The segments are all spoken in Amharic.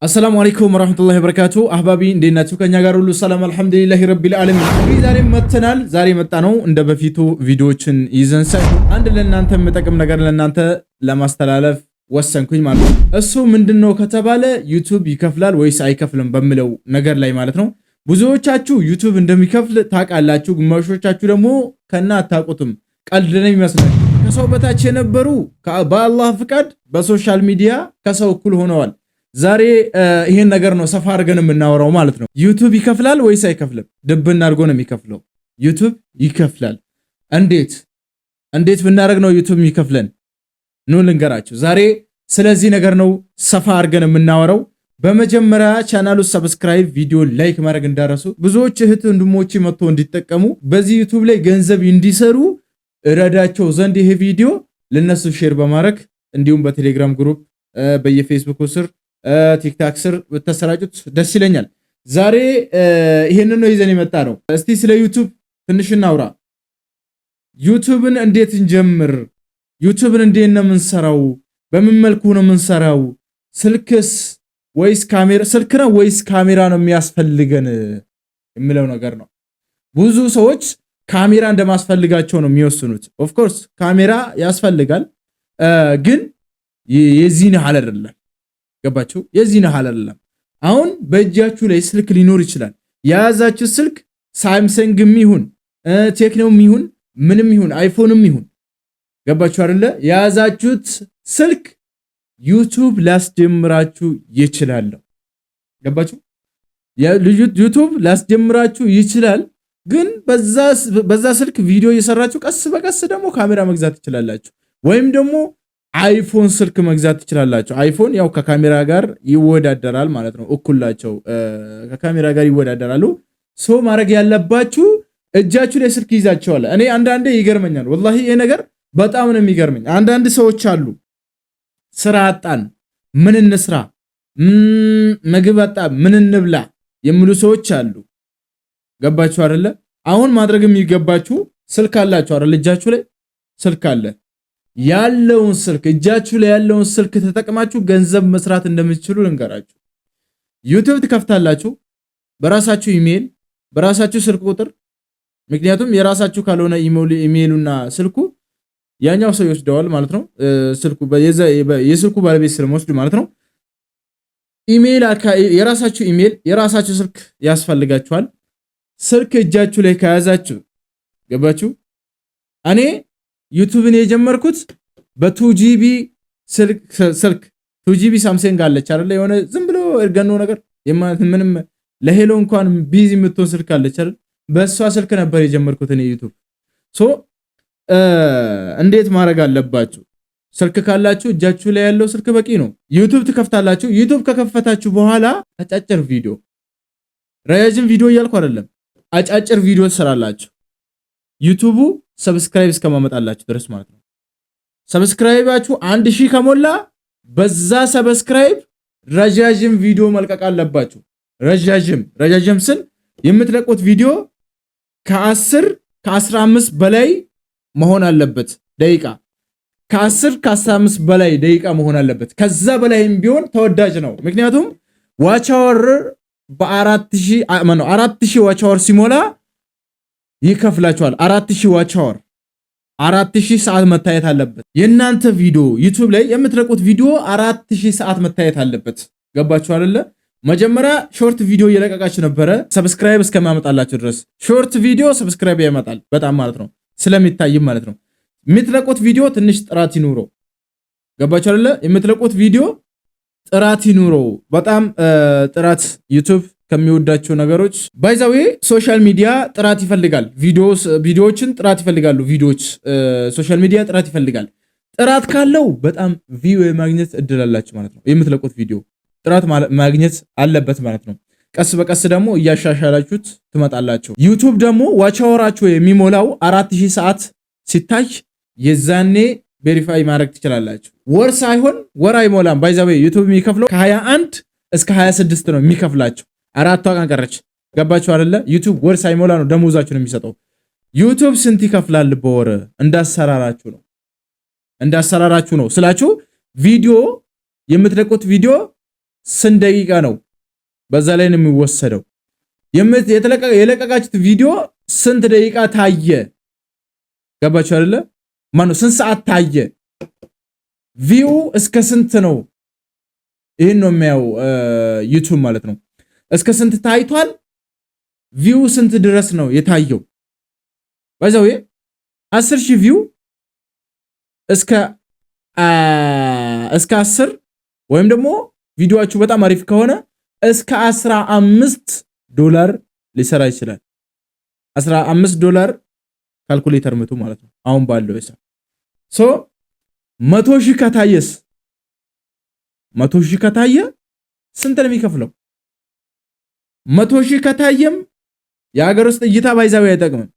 አሰላሙ አለይኩም ወራህመቱላሂ ወበረካቱ። አህባቢ እንዴት ናችሁ? ከኛ ጋር ሁሉ ሰላም አልሐምዱሊላሂ ረቢል ዓለሚን። እንግዲህ ዛሬ መጥተናል። ዛሬ መጣ ነው እንደ በፊቱ ቪዲዮዎችን ይዘን ሳይሆን አንድ ለእናንተ የምጠቅም ነገር ለእናንተ ለማስተላለፍ ወሰንኩኝ ማለት ነው። እሱ ምንድነው ከተባለ ዩቲዩብ ይከፍላል ወይስ አይከፍልም በሚለው ነገር ላይ ማለት ነው። ብዙዎቻችሁ ዩቲዩብ እንደሚከፍል ታውቃላችሁ፣ ግማሾቻችሁ ደግሞ ከና አታውቁትም። ቀልድ ነው ይመስላል። ከሰው በታች የነበሩ በአላህ ፍቃድ በሶሻል ሚዲያ ከሰው እኩል ሆነዋል። ዛሬ ይሄን ነገር ነው ሰፋ አድርገን የምናወራው ማለት ነው። ዩቲዩብ ይከፍላል ወይስ አይከፍልም? ድብን አድርጎ ነው የሚከፍለው። ዩቲዩብ ይከፍላል። እንዴት ብናደርግ ነው ዩቲዩብ የሚከፍለን? ኑ ልንገራችሁ። ዛሬ ስለዚህ ነገር ነው ሰፋ አድርገን የምናወራው። በመጀመሪያ ቻናሉ ሰብስክራይብ፣ ቪዲዮ ላይክ ማድረግ እንዳረሱ። ብዙዎች እህት ወንድሞች መጥቶ እንዲጠቀሙ በዚህ ዩቲዩብ ላይ ገንዘብ እንዲሰሩ እረዳቸው ዘንድ ይሄ ቪዲዮ ለነሱ ሼር በማድረግ እንዲሁም በቴሌግራም ግሩፕ በየፌስቡክ ስር ቲክታክ ስር በተሰራጩት ደስ ይለኛል። ዛሬ ይሄንን ነው ይዘን የመጣ ነው። እስቲ ስለ ዩቲዩብ ትንሽ እናውራ። ዩቲዩብን እንዴት እንጀምር? ዩቲዩብን እንዴት ነው የምንሰራው? በምን መልኩ ነው የምንሰራው? ስልክስ ወይስ ካሜራ? ስልክ ነው ወይስ ካሜራ ነው የሚያስፈልገን የሚለው ነገር ነው። ብዙ ሰዎች ካሜራ እንደማስፈልጋቸው ነው የሚወስኑት። ኦፍ ኮርስ ካሜራ ያስፈልጋል፣ ግን የዚህን ያህል አይደለም። ገባችሁ? የዚህን ያህል አይደለም። አሁን በእጃችሁ ላይ ስልክ ሊኖር ይችላል። የያዛችሁ ስልክ ሳምሰንግም ይሁን ቴክኖም ይሁን ምንም ይሁን አይፎንም ይሁን ገባችሁ አይደለ? የያዛችሁት ስልክ ዩቲዩብ ላስጀምራችሁ ይችላል። ገባችሁ? ዩቲዩብ ላስጀምራችሁ ይችላል። ግን በዛ ስልክ ቪዲዮ እየሰራችሁ ቀስ በቀስ ደግሞ ካሜራ መግዛት ትችላላችሁ። ወይም ደግሞ አይፎን ስልክ መግዛት ትችላላችሁ። አይፎን ያው ከካሜራ ጋር ይወዳደራል ማለት ነው። እኩላቸው ከካሜራ ጋር ይወዳደራሉ። ሶ ማድረግ ያለባችሁ እጃችሁ ላይ ስልክ ይዛችኋል። እኔ አንዳንዴ ይገርመኛል፣ ወላሂ ይሄ ነገር በጣም ነው የሚገርመኝ። አንዳንድ ሰዎች አሉ ስራ አጣን፣ ምን እንስራ፣ ምግብ አጣን፣ ምን እንብላ የሚሉ ሰዎች አሉ። ገባችሁ አይደለ? አሁን ማድረግ የሚገባችሁ ስልክ አላችሁ አይደል? እጃችሁ ላይ ስልክ አለ። ያለውን ስልክ እጃችሁ ላይ ያለውን ስልክ ተጠቅማችሁ ገንዘብ መስራት እንደምትችሉ ልንገራችሁ። ዩቲዩብ ትከፍታላችሁ በራሳችሁ ኢሜል፣ በራሳችሁ ስልክ ቁጥር። ምክንያቱም የራሳችሁ ካልሆነ ኢሜሉና ስልኩ ያኛው ሰው ይወስደዋል ማለት ነው። ስልኩ የስልኩ ባለቤት ስለሚወስድ ማለት ነው። ኢሜል የራሳችሁ ኢሜል፣ የራሳችሁ ስልክ ያስፈልጋችኋል። ስልክ እጃችሁ ላይ ከያዛችሁ ገባችሁ። እኔ ዩቲዩብን የጀመርኩት በ2GB ስልክ 2GB ሳምሰንግ አለች አይደል? የሆነ ዝም ብሎ እርገኖ ነገር ምንም ለሄሎ እንኳን ቢዚ የምትሆን ስልክ አለች አይደል? በእሷ ስልክ ነበር የጀመርኩት እኔ ዩቲዩብ። ሶ እንዴት ማድረግ አለባችሁ? ስልክ ካላችሁ እጃችሁ ላይ ያለው ስልክ በቂ ነው። ዩቲዩብ ትከፍታላችሁ። ዩቲዩብ ከከፈታችሁ በኋላ አጫጭር ቪዲዮ፣ ረጃጅም ቪዲዮ እያልኩ አይደለም፣ አጫጭር ቪዲዮ ትሰራላችሁ። ዩቲዩቡ ሰብስክራይብ እስከማመጣላችሁ ድረስ ማለት ነው። ሰብስክራይባችሁ 1000 ከሞላ በዛ ሰብስክራይብ ረጃጅም ቪዲዮ መልቀቅ አለባችሁ። ረጃጅም ስል የምትለቁት ቪዲዮ ከ15 በላይ መሆን አለበት ደቂቃ። ከ15 በላይ ደቂቃ መሆን አለበት። ከዛ በላይም ቢሆን ተወዳጅ ነው። ምክንያቱም ዋች አወር በ4000 ዋች አወር ሲሞላ ይከፍላችኋል። 4000 ዋች አወር 4000 ሰዓት መታየት አለበት። የእናንተ ቪዲዮ ዩቲዩብ ላይ የምትለቁት ቪዲዮ 4000 ሰዓት መታየት አለበት። ገባችሁ አይደለ? መጀመሪያ ሾርት ቪዲዮ እየለቀቃችሁ ነበረ ሰብስክራይብ እስከማመጣላችሁ ድረስ። ሾርት ቪዲዮ ሰብስክራይብ ያመጣል በጣም ማለት ነው፣ ስለሚታይም ማለት ነው። የምትለቁት ቪዲዮ ትንሽ ጥራት ይኑረው። ገባችሁ አይደለ? የምትለቁት ቪዲዮ ጥራት ይኑረው። በጣም ጥራት ዩቲዩብ ከሚወዳቸው ነገሮች ባይዛዌ ሶሻል ሚዲያ ጥራት ይፈልጋል። ቪዲዮዎችን ጥራት ይፈልጋሉ። ቪዲዮዎች ሶሻል ሚዲያ ጥራት ይፈልጋል። ጥራት ካለው በጣም ቪው የማግኘት እድል አላችሁ ማለት ነው። የምትለቁት ቪዲዮ ጥራት ማግኘት አለበት ማለት ነው። ቀስ በቀስ ደግሞ እያሻሻላችሁት ትመጣላችሁ። ዩቲዩብ ደግሞ ዋች አወራችሁ የሚሞላው 4000 ሰዓት ሲታይ የዛኔ ቬሪፋይ ማድረግ ትችላላችሁ። ወር ሳይሆን ወር አይሞላም። ባይዛዌ ዩቲዩብ የሚከፍለው ከ21 እስከ 26 ነው የሚከፍላችሁ። 4 ቀን ቀረች። ገባችሁ አይደለ? ዩቲዩብ ወር ሳይሞላ ነው ደሞዛችሁ ነው የሚሰጠው። ዩቲዩብ ስንት ይከፍላል በወር? እንዳሰራራችሁ ነው ስላችሁ። ቪዲዮ የምትለቁት ቪዲዮ ስንት ደቂቃ ነው በዛ ላይ ነው የሚወሰደው? የለቀቃችሁት ቪዲዮ ስንት ደቂቃ ታየ? ገባችሁ አይደለ? ማነው ስንት ሰዓት ታየ? ቪው እስከ ስንት ነው? ይሄን ነው የሚያው ዩቲዩብ ማለት ነው። እስከ ስንት ታይቷል? ቪው ስንት ድረስ ነው የታየው? ባይዛው 10,000 ቪው እስከ 10 ወይም ደግሞ ቪዲዮአችሁ በጣም አሪፍ ከሆነ እስከ $15 ሊሰራ ይችላል። $15 ካልኩሌተር መቶ ማለት ነው አሁን ባለው ሂሳብ። 100,000 ከታየስ 100,000 ከታየ ስንት ነው የሚከፍለው? 100,000 ከታየም የሀገር ውስጥ እይታ ባይዛው አይጠቅምም።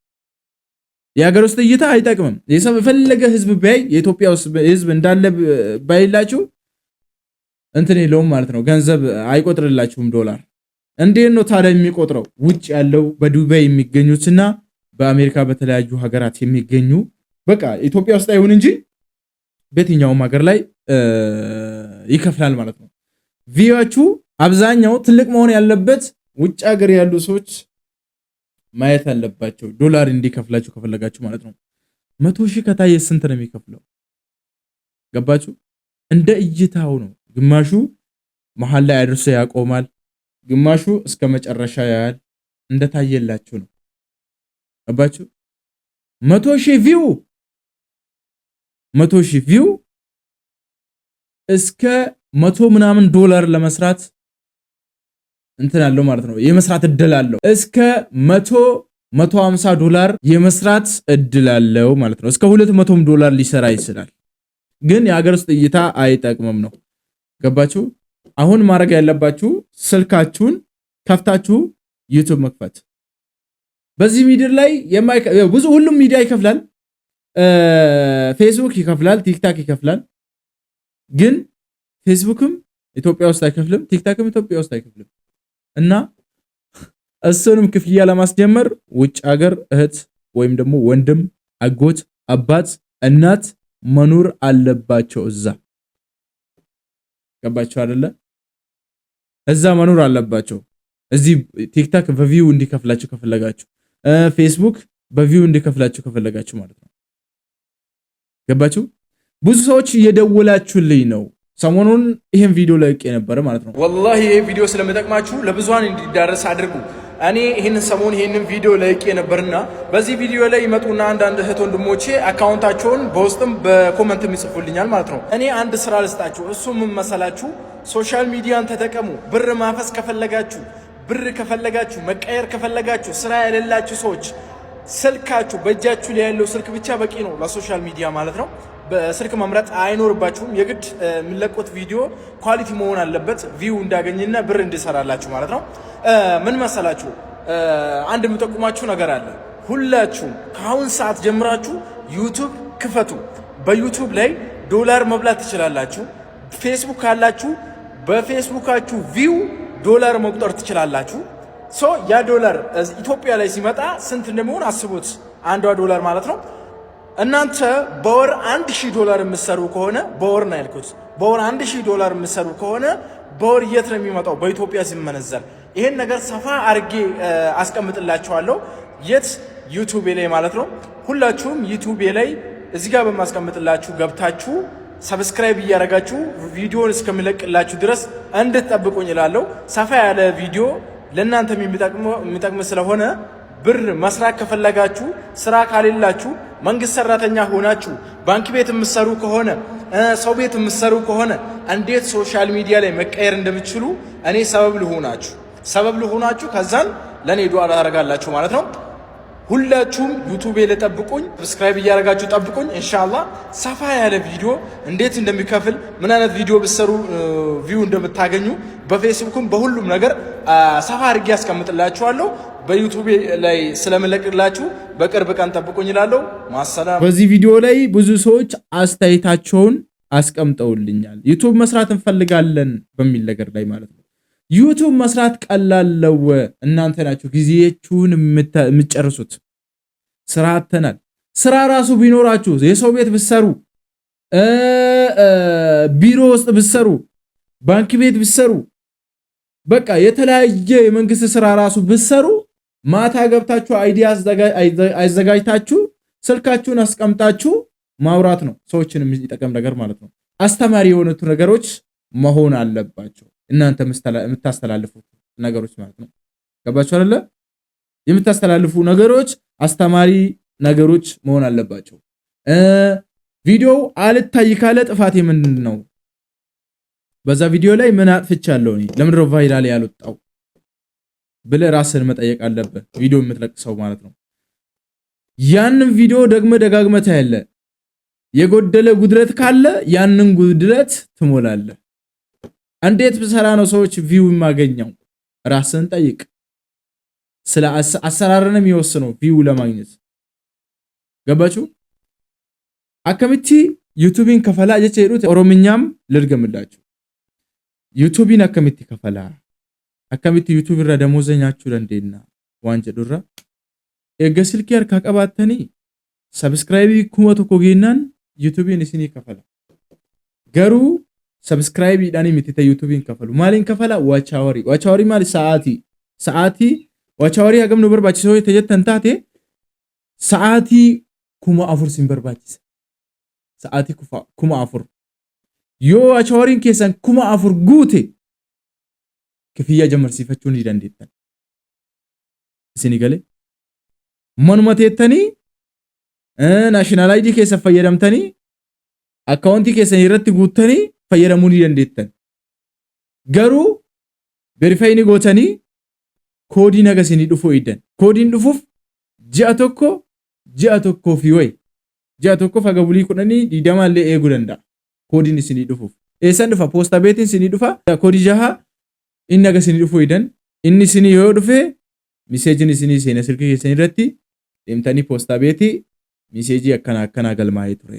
የሀገር ውስጥ እይታ አይጠቅምም። የሰው የፈለገ ህዝብ ቢያይ የኢትዮጵያ ውስጥ ህዝብ እንዳለ ባይላችሁ እንትን የለውም ማለት ነው። ገንዘብ አይቆጥርላችሁም ዶላር። እንዴት ነው ታዲያ የሚቆጥረው? ውጭ ያለው በዱባይ የሚገኙትና በአሜሪካ በተለያዩ ሀገራት የሚገኙ በቃ ኢትዮጵያ ውስጥ አይሁን እንጂ በየትኛውም ሀገር ላይ ይከፍላል ማለት ነው። ቪዲዮአችሁ አብዛኛው ትልቅ መሆን ያለበት ውጭ ሀገር ያሉ ሰዎች ማየት አለባቸው፣ ዶላር እንዲከፍላችሁ ከፈለጋችሁ ማለት ነው። 100,000 ከታየ ስንት ነው የሚከፍለው? ገባችሁ? እንደ እይታው ነው። ግማሹ መሃል ላይ አድርሶ ያቆማል፣ ግማሹ እስከ መጨረሻ ያያል። እንደታየላችሁ ነው። ገባችሁ? 100,000 ቪው 100,000 ቪው እስከ 100 ምናምን ዶላር ለመስራት እንትን አለው ማለት ነው። የመስራት እድል አለው። እስከ 150 ዶላር የመስራት እድል አለው ማለት ነው። እስከ 200 ዶላር ሊሰራ ይችላል። ግን የሀገር ውስጥ እይታ አይጠቅምም ነው። ገባችሁ? አሁን ማድረግ ያለባችሁ ስልካችሁን ከፍታችሁ ዩቲዩብ መክፈት። በዚህ ሚዲያ ላይ ብዙ ሁሉም ሚዲያ ይከፍላል። ፌስቡክ ይከፍላል፣ ቲክታክ ይከፍላል። ግን ፌስቡክም ኢትዮጵያ ውስጥ አይከፍልም፣ ቲክታክም ኢትዮጵያ ውስጥ አይከፍልም። እና እሱንም ክፍያ ለማስጀመር ውጭ ሀገር እህት ወይም ደግሞ ወንድም፣ አጎት፣ አባት፣ እናት መኖር አለባቸው እዛ። ገባችሁ አይደለ? እዛ መኖር አለባቸው። እዚህ ቲክታክ በቪው እንዲከፍላችሁ ከፈለጋችሁ፣ ፌስቡክ በቪው እንዲከፍላችሁ ከፈለጋችሁ ማለት ነው። ገባችሁ? ብዙ ሰዎች እየደወላችሁልኝ ነው። ሰሞኑን ይሄን ቪዲዮ ለቅቄ ነበር ማለት ነው። ወላሂ ይሄ ቪዲዮ ስለመጠቅማችሁ ለብዙሃን እንዲዳረስ አድርጉ። እኔ ይሄንን ሰሞን ይሄንን ቪዲዮ ለቅቄ ነበርና በዚህ ቪዲዮ ላይ ይመጡና አንዳንድ እህት ወንድሞቼ አካውንታቸውን በውስጥም በኮመንት ይጽፉልኛል ማለት ነው። እኔ አንድ ስራ ልስጣችሁ። እሱ ምን መሰላችሁ? ሶሻል ሚዲያን ተጠቀሙ። ብር ማፈስ ከፈለጋችሁ፣ ብር ከፈለጋችሁ፣ መቀየር ከፈለጋችሁ፣ ስራ የሌላችሁ ሰዎች ስልካችሁ በእጃችሁ ላይ ያለው ስልክ ብቻ በቂ ነው ለሶሻል ሚዲያ ማለት ነው። በስልክ መምረጥ አይኖርባችሁም። የግድ የሚለቁት ቪዲዮ ኳሊቲ መሆን አለበት፣ ቪው እንዳገኝና ብር እንዲሰራላችሁ ማለት ነው። ምን መሰላችሁ? አንድ የምጠቁማችሁ ነገር አለ። ሁላችሁም ከአሁን ሰዓት ጀምራችሁ ዩቲዩብ ክፈቱ። በዩቲዩብ ላይ ዶላር መብላት ትችላላችሁ። ፌስቡክ ካላችሁ በፌስቡካችሁ ቪው ዶላር መቁጠር ትችላላችሁ። ያ ዶላር ኢትዮጵያ ላይ ሲመጣ ስንት እንደሚሆን አስቡት። አንዷ ዶላር ማለት ነው። እናንተ በወር $1,000 የምትሰሩ ከሆነ በወር ነው ያልኩት። በወር $1,000 የምትሰሩ ከሆነ በወር የት ነው የሚመጣው? በኢትዮጵያ ሲመነዘር። ይሄን ነገር ሰፋ አርጌ አስቀምጥላችኋለሁ። የት? ዩቲዩብ ላይ ማለት ነው። ሁላችሁም ዩቲዩብ ላይ እዚህ ጋር በማስቀምጥላችሁ ገብታችሁ ሰብስክራይብ እያደረጋችሁ ቪዲዮን እስከሚለቅላችሁ ድረስ እንድትጠብቁኝ እላለሁ። ሰፋ ያለ ቪዲዮ ለእናንተ የሚጠቅም ስለሆነ ብር መስራት ከፈለጋችሁ፣ ስራ ካሌላችሁ፣ መንግስት ሰራተኛ ሆናችሁ ባንክ ቤት የምትሰሩ ከሆነ፣ ሰው ቤት የምትሰሩ ከሆነ እንዴት ሶሻል ሚዲያ ላይ መቀየር እንደምትችሉ እኔ ሰበብ ልሆናችሁ ከዛን ለኔ ዱዓ ታደርጋላችሁ ማለት ነው። ሁላችሁም ዩቲዩብ ላይ ጠብቁኝ፣ ሰብስክራይብ እያደረጋችሁ ጠብቁኝ። ኢንሻአላህ ሰፋ ያለ ቪዲዮ እንዴት እንደሚከፍል ምን አይነት ቪዲዮ ብትሰሩ ቪው እንደምታገኙ በፌስቡክም በሁሉም ነገር ሰፋ አድርጌ ያስቀምጥላችኋለሁ። በዩቲዩብ ላይ ስለምለቅላችሁ በቅርብ ቀን ጠብቁኝ እላለሁ። ማሰላም። በዚህ ቪዲዮ ላይ ብዙ ሰዎች አስተያየታቸውን አስቀምጠውልኛል። ዩቲዩብ መስራት እንፈልጋለን በሚል ነገር ላይ ማለት ነው። ዩቲዩብ መስራት ቀላል ነው። እናንተ ናችሁ ጊዜያችሁን የምትጨርሱት። ስራ አተናል። ስራ ራሱ ቢኖራችሁ የሰው ቤት ብትሰሩ፣ ቢሮ ውስጥ ብትሰሩ፣ ባንክ ቤት ብትሰሩ፣ በቃ የተለያየ የመንግስት ስራ ራሱ ብትሰሩ ማታ ገብታችሁ አይዲያ አዘጋጅታችሁ ስልካችሁን አስቀምጣችሁ ማውራት ነው። ሰዎችን የሚጠቀም ነገር ማለት ነው። አስተማሪ የሆኑት ነገሮች መሆን አለባቸው። እናንተ የምታስተላልፉት ነገሮች ማለት ነው። ገባችሁ አይደለ? የምታስተላልፉ ነገሮች አስተማሪ ነገሮች መሆን አለባቸው። ቪዲዮው አልታይ ካለ ጥፋቴ ምንድን ነው? በዛ ቪዲዮ ላይ ምን አጥፍቻለሁ እኔ? ለምን ነው ቫይራል ያልወጣው ብለህ ራስህን መጠየቅ አለብህ። ቪዲዮ የምትለቅሰው ማለት ነው። ያንን ቪዲዮ ደጋግመህ ታያለህ። የጎደለ ጉድለት ካለ ያንን ጉድለት ትሞላለህ። እንዴት ብሰራ ነው ሰዎች ቪው የማገኘው? ራስህን ጠይቅ። ስለ አሰራርን የሚወስነው ቪው ለማግኘት ገባችሁ? አከሚቲ ዩቲዩብን ከፈላ ጀቼ ሄዱት ኦሮምኛም ልድገምላችሁ። ዩቲዩብን አከሚቲ ከፈላ አከሚቲ ዩቲዩብ ራ ደሞዘኛችሁ ለንዴና ዋንጀ ዱራ ኤገ ስልኪ አርካ ቀባተኒ ሰብስክራይብ ኩመቶ ኮጌናን ዩቲዩብን እስኒ ከፈላ ገሩ ሰብስክራይብ ዳኒ ሚቲተ ዩቲዩብን ከፈሉ ማሊን ከፈላ ዋቻወሪ ማሊ ሰዓቲ ዋቻወሪ አገም ነው በርባቺ ሰው ተጀተን ታቴ ሰዓቲ ኩማ አፉር ሲንበርባቺ ሰዓቲ ኩማ አፉር ዮ ዋቻወሪን ኬሰን ኩማ አፉር ጉቴ ክፍያ ጀመርሲፈቹን ይደንዲተን እስኒ ገለ መኑመቴተኒ ናሽናል አይዲ ኬሰ ፈየደምተኒ አካውንቲ ኬሰን ይረት ጉተኒ ፈየደሙን ይደንዲተን ገሩ ቬሪፋይኒ ጎተኒ ኮዲ ነገስኒ ዱፎ ይደን ኮዲን ዱፉፍ ጂአ ቶኮ ፊወይ ጂአ ቶኮ ፈገቡሊ ኩነኒ ዲደማለ ኤጉ ደንዳ ኮዲን ስኒ ዱፉፍ ኤሰን ዱፋ ፖስታ ቤቲን ስኒ ዱፋ ኮዲ ጃሃ ኢነገ ስኒ ዱፎ ይደን ኢኒ ስኒ ዮ ዱፌ ሚሴጅን ስኒ ሲነ ስልክ ስኒ ረቲ ደምተኒ ፖስታ ቤቲ ሚሴጂ አከና ገልማይ ቱሬ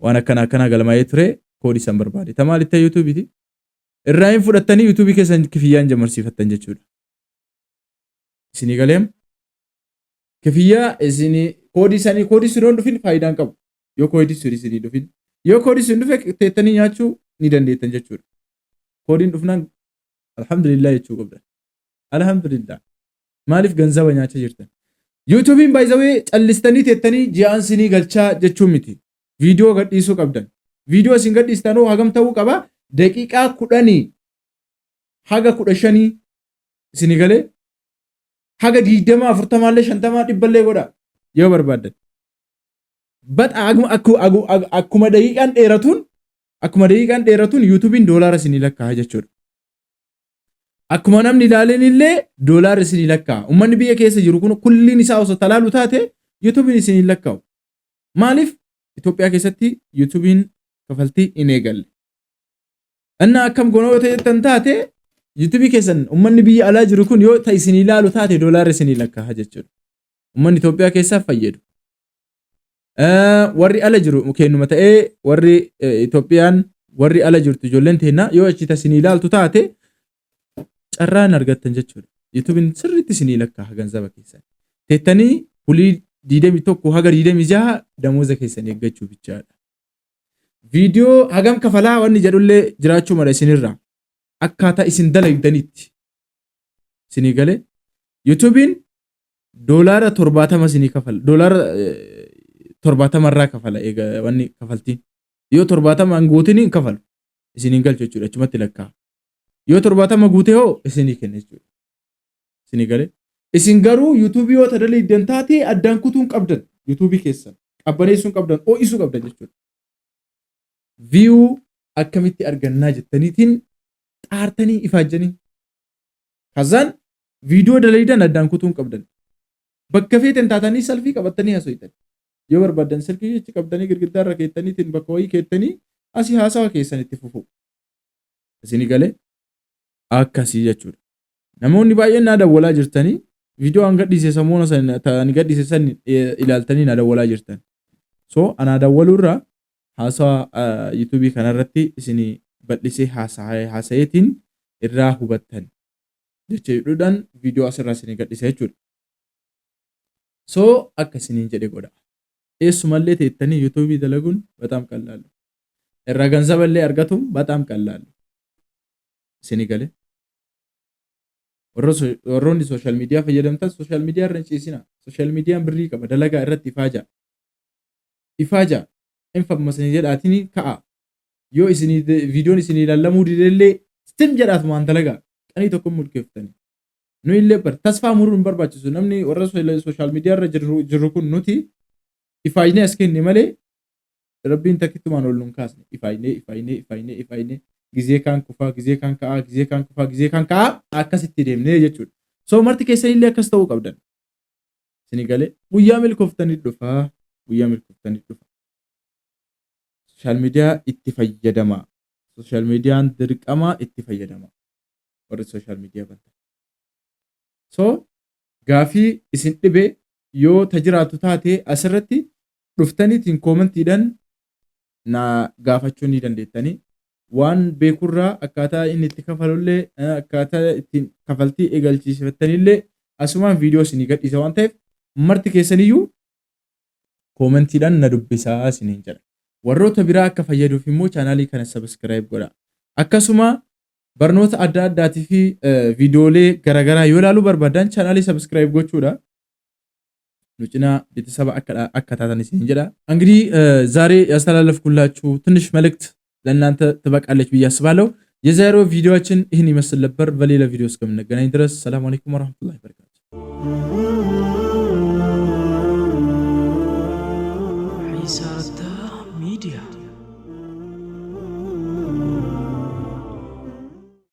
ዋና አከና ገልማይ ቱሬ ኮዲ ሰንበርባዲ ተማሊተ ዩቲዩብ ቲ እራይን ፉደተኒ ዩቲዩብ ከሰን ክፍያን ጀመርሲፈተን ጀቹዳ ስኒ ገለም ክፍያ እስኒ ኮዲ ስዶን ዱፊን ፋይዳን ቀቡ ዮ ኮዲ ስኒ ዱፊን ዮ ኮዲ ስኒ ዱፈ ተተኒ ያቹ ኒደንዴተን ጀቹዳ ኮዲን ዱፍናን አልহামዱሊላህ ይቹ ቀብደ አልহামዱሊላህ ማሊፍ ገንዘበኛቸ ጅርተን ዩቲዩብን ባይዘዌ ጨልስተኒ ተተኒ ጂአን ስኒ ገልቻ ጀቹ ሚቲ ቪዲዮ ገዲሱ ቀብደን ቪዲዮ ሲንገዲስተኑ ሀገም ተው ቀባ ደቂቃ ኩዳኒ ሀጋ ኩዳሸኒ ስኒ ገለ ሀጋ ዲደማ ፍርተማለ ሸንተማ ዲበለ ጎዳ ዮ በርባደን በጣም አኩማ ደቂቃን ዴረቱን ዩቲዩብን ዶላር ስኒ ለካ ጀቹ akkuma namni ilaaleen illee doolaar isin lakkaa ummanni biyya keessa jiru kun kulliin isaa osoo talaalu taate yuutuubiin isin lakkaa'u maaliif Itoophiyaa keessatti yuutuubiin kafaltii hin eegalle anna akkam gonoo ta'an taate yuutuubii keessan ummanni biyya alaa jiru kun yoo ta isin ilaalu taate doolaar isin lakkaa jechuudha ummanni Itoophiyaa keessa fayyadu warri ala jiru kennuma ta'ee warri Itoophiyaan warri ala jirtu ijoolleen teenna yoo achi ta isin ilaaltu taate ጨራን አርገተን ጀቹ ዩቲዩብን ስሪት ሲኒ ለካ ገንዘብ ከሰን ተተኒ ሁሊ ዲደም ቶኮ ሀገር ዲደም ይዛ ደሞዘ ከሰን ይገቹ ብቻ ቪዲዮ ሀገም ከፈላ ወን ጀዱለ ጅራቹ መረ ሲኒራ አካታ ኢሲን ደለግደኒት ሲኒ ገለ ዩቲዩብን ዶላር 70 ሲኒ ከፈል ዶላር 70 መራ ከፈላ ወን ከፈልቲ ዮ 70 አንጎቲኒ ከፈል ሲኒን ገልቾቹ ለችመት ለካ ዮ 70 ጉቴ ሆ እስኒ ከነቹ እስኒ ገለ እስን ገሩ ዩቲዩብ ዮ ተደለ ይደንታቲ አዳንኩቱን ቀብደን ዩቲዩብ ከሰን ቀበኔሱን ቀብደን ኦ ኢሱ ቀብደን ጀቹ ቪው አከሚቲ አርገና ጀተኒቲን ጣርተኒ ኢፋጀኒ ከዛን ቪዲዮ ደለይደን አዳንኩቱን ቀብደን በከፌት እንታታኒ ሰልፊ ቀበተኒ ያሶይተን ዮ በርባደን ሰልፊ እቺ ቀብደኒ ግድግዳ ረከተኒቲን በኮይ ከተኒ አሲ ሃሳው ከሰን ኢትፉፉ እስኒ ገለ akkasi jechuudha namoonni baay'een na dawwalaa jirtanii viidiyoo an gadhiise samoona san ta'ani gadhiise san ilaaltanii na dawwalaa jirtan so ana dawwalurra haasawa YouTube kanarratti isini bal'isee haasayeetiin irraa hubattan jechuudhaan viidiyoo asirraa isini gadhiise jechuudha so akkasiniin jedhe godha eessumallee teettanii YouTube dalaguun በጣም ቀላል irraa ganzaballee argatum በጣም ቀላል Senegale warroonni social media fayyadamtan social media irra hin ciisina. Social media birrii qaba dalagaa irratti ifaaja infammasanii jedhaatiin ka'a. Yoo isinii viidiyoon isinii ilaalamuu didellee stim jedhaatu maan dalagaa qanii tokko mulkeeffatanii. Nu illee bar tasfaa muruu hin barbaachisu namni warra social media irra jirru kun nuti ifaajnee as kenne malee rabbiin takkittumaan ol nun kaasne ifaajnee gizee kaan kufaa gizee kaan ka'aa akkasitti deemnee jechuudha. So marti keessan illee akkas ta'uu qabdan. Senegale guyyaa milkooftanii dhufa. Social media itti fayyadama. Social media dirqama itti fayyadama. Warri social media bantan. So gaafii isin dhibe yoo tajiraatu taate asirratti dhuftaniitiin koomentiidhaan na gaafachuu ni dandeettanii. Waan beekurraa akkaataa inni itti kafalullee akkaataa ittiin kafaltii eegalchiifattanillee asumaan viidiyoo isinii gadhiisa waan ta'eef marti keessaniyyuu koomentiidhaan na dubbisaa isiniin jedha. Warroota biraa akka fayyaduuf immoo chaanaalii kana subscribe godha. Akkasuma barnoota adda addaatii fi viidiyoolee garaagaraa yoo ilaaluu barbaadan chaanaalii subscribe gochuudha. ኑጭና ቤተሰብ አከታተን ሲን እንጀዳ እንግዲህ ዛሬ ያስተላለፍኩላችሁ ትንሽ መልእክት ለእናንተ ትበቃለች ብዬ አስባለሁ። የዛሬው ቪዲዮአችን ይህን ይመስል ነበር። በሌላ ቪዲዮ እስከምንገናኝ ድረስ ሰላም አለይኩም ወራህመቱላሂ ወበረካቱ።